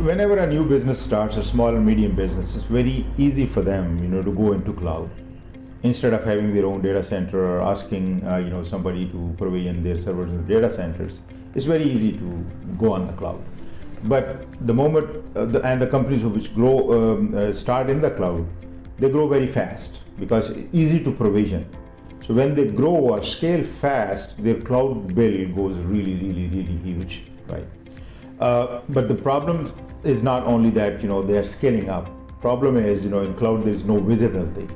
whenever a new business starts, a small and medium business, it's very easy for them, to go into cloud instead of having their own data center or asking, somebody to provision their servers in the data centers. It's very easy to go on the cloud. But the moment and the companies which grow start in the cloud, they grow very fast because it's easy to provision. So when they grow or scale fast, their cloud bill goes really, really, really huge, right? But the problem is not only that they are scaling up. Problem is in cloud there is no visibility.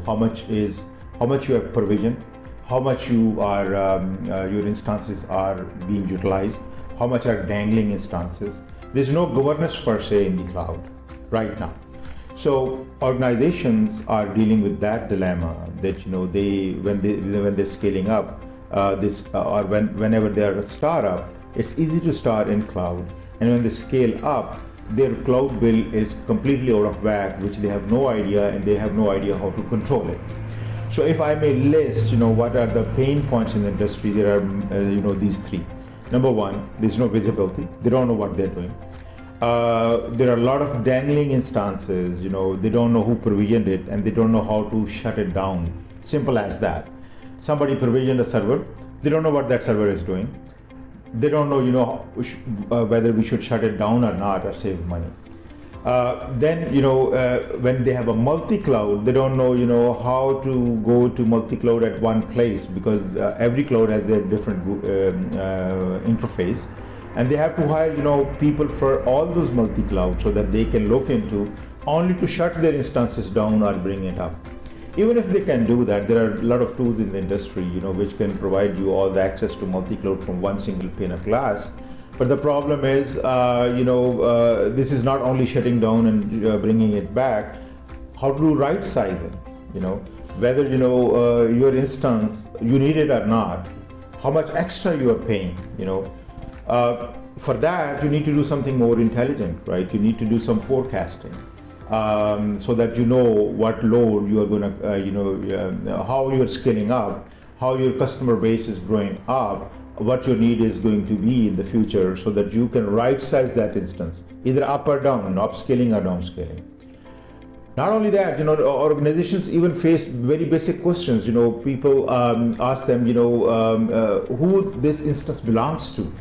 How much you have provisioned, how much your instances are being utilized, how much are dangling instances. There's no governance per se in the cloud right now. So organizations are dealing with that dilemma that when they're scaling up or whenever they are a startup, it's easy to start in cloud, and when they scale up, their cloud bill is completely out of whack, which they have no idea, and they have no idea how to control it. So if I may list, what are the pain points in the industry, there are these three. Number one, there's no visibility. They don't know what they're doing. There are a lot of dangling instances, they don't know who provisioned it, and they don't know how to shut it down. Simple as that. Somebody provisioned a server, they don't know what that server is doing. They don't know, whether we should shut it down or not or save money. Then, when they have a multi-cloud, they don't know, how to go to multi-cloud at one place, because every cloud has their different interface. And they have to hire, people for all those multi-cloud so that they can look into only to shut their instances down or bring it up. Even if they can do that, there are a lot of tools in the industry, which can provide you all the access to multi-cloud from one single pane of glass. But the problem is, this is not only shutting down and bringing it back. How to do right sizing, whether your instance you need it or not, how much extra you are paying, For that, you need to do something more intelligent, right? You need to do some forecasting, so that what load you are going to, how you're scaling up, how your customer base is growing up, what your need is going to be in the future, so that you can right-size that instance, either up or down, upscaling or downscaling. Not only that, organizations even face very basic questions. People ask them, who this instance belongs to,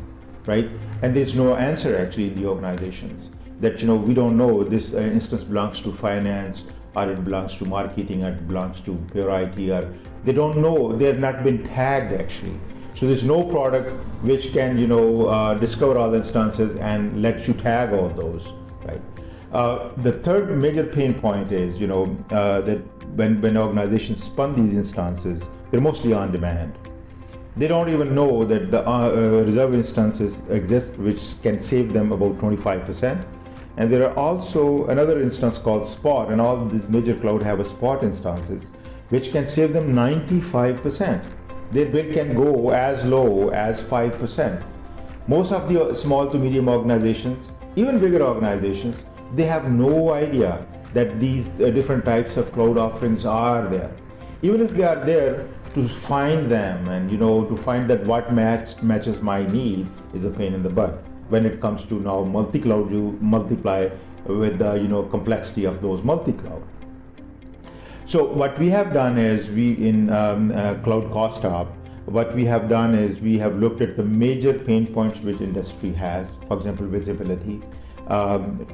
right? And there's no answer actually in the organizations. That we don't know this instance belongs to finance, or it belongs to marketing, or it belongs to pure IT, or they don't know. They have not been tagged actually. So there's no product which can discover all the instances and let you tag all those, right? The third major pain point is that when organizations spun these instances, they're mostly on demand. They don't even know that the reserve instances exist, which can save them about 25%. And there are also another instance called Spot, and all these major cloud have a Spot instances, which can save them 95%. Their bill can go as low as 5%. Most of the small to medium organizations, even bigger organizations, they have no idea that these different types of cloud offerings are there. Even if they are there, to find them and to find that what matches my need is a pain in the butt. When it comes to now multi-cloud, you multiply with the complexity of those multi-cloud. So what we have done is in Cloud Cost Up, what we have done is we have looked at the major pain points which industry has. For example, visibility,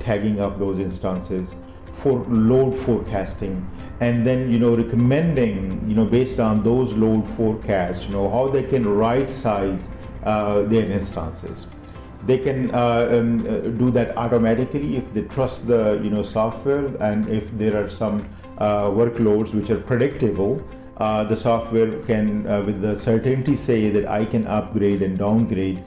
tagging of those instances, for load forecasting, and then recommending based on those load forecasts how they can right size their instances. They can do that automatically if they trust the software, and if there are some workloads which are predictable, the software can with the certainty say that I can upgrade and downgrade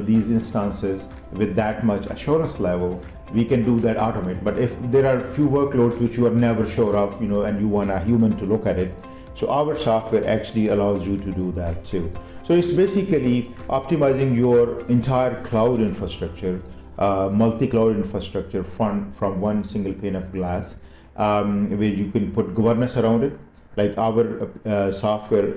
these instances with that much assurance level. We can do that automate. But if there are few workloads which you are never sure of, and you want a human to look at it, so our software actually allows you to do that too. So it's basically optimizing your entire cloud infrastructure, multi-cloud infrastructure from one single pane of glass, where you can put governance around it, like our software,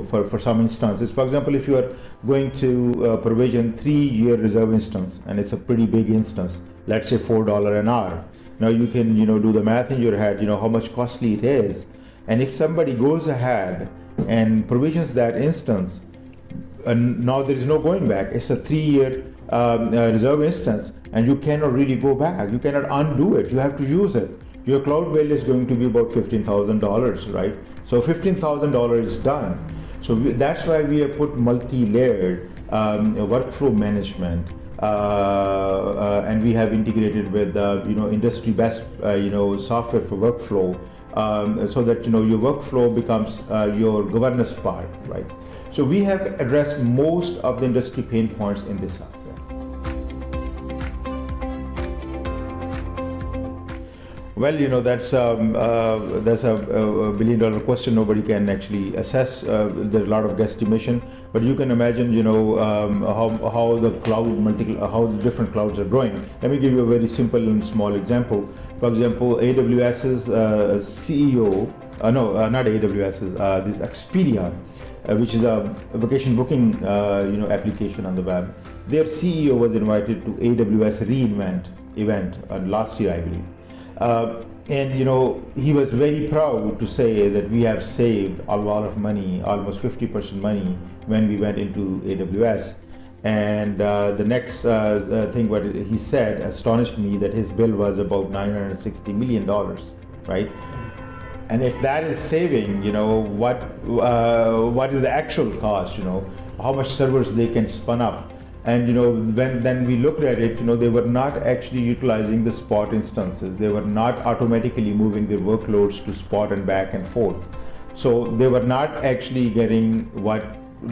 for some instances. For example, if you are going to provision 3-year reserve instance, and it's a pretty big instance, let's say $4 an hour. Now you can, do the math in your head, how much costly it is. And if somebody goes ahead and provisions that instance, and now there is no going back. It's a 3-year reserve instance, and you cannot really go back. You cannot undo it. You have to use it. Your cloud value is going to be about $15,000, right? So $15,000 is done. So that's why we have put multi-layered workflow management, and we have integrated with industry best software for workflow, so that your workflow becomes your governance part, right? So we have addressed most of the industry pain points in this software. Well, that's a $1 billion question. Nobody can actually assess. There's a lot of guesstimation, but you can imagine, how the how the different clouds are growing. Let me give you a very simple and small example. For example, AWS's CEO, not AWS's, this Expedia, which is a vacation booking, application on the web. Their CEO was invited to AWS reInvent event last year, I believe. And he was very proud to say that we have saved a lot of money, almost 50% money, when we went into AWS. And the next thing what he said astonished me, that his bill was about $960 million, right? And if that is saving, what is the actual cost? How much servers they can spin up? And then we looked at it, they were not actually utilizing the spot instances. They were not automatically moving their workloads to spot and back and forth. So they were not actually getting what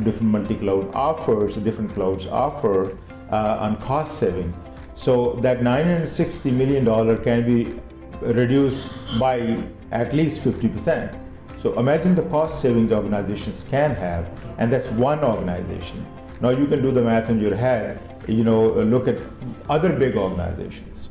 different multi-cloud offers, different clouds offer on cost saving. So that $960 million can be reduced by at least 50%. So imagine the cost savings organizations can have, and that's one organization. Now you can do the math in your head, look at other big organizations.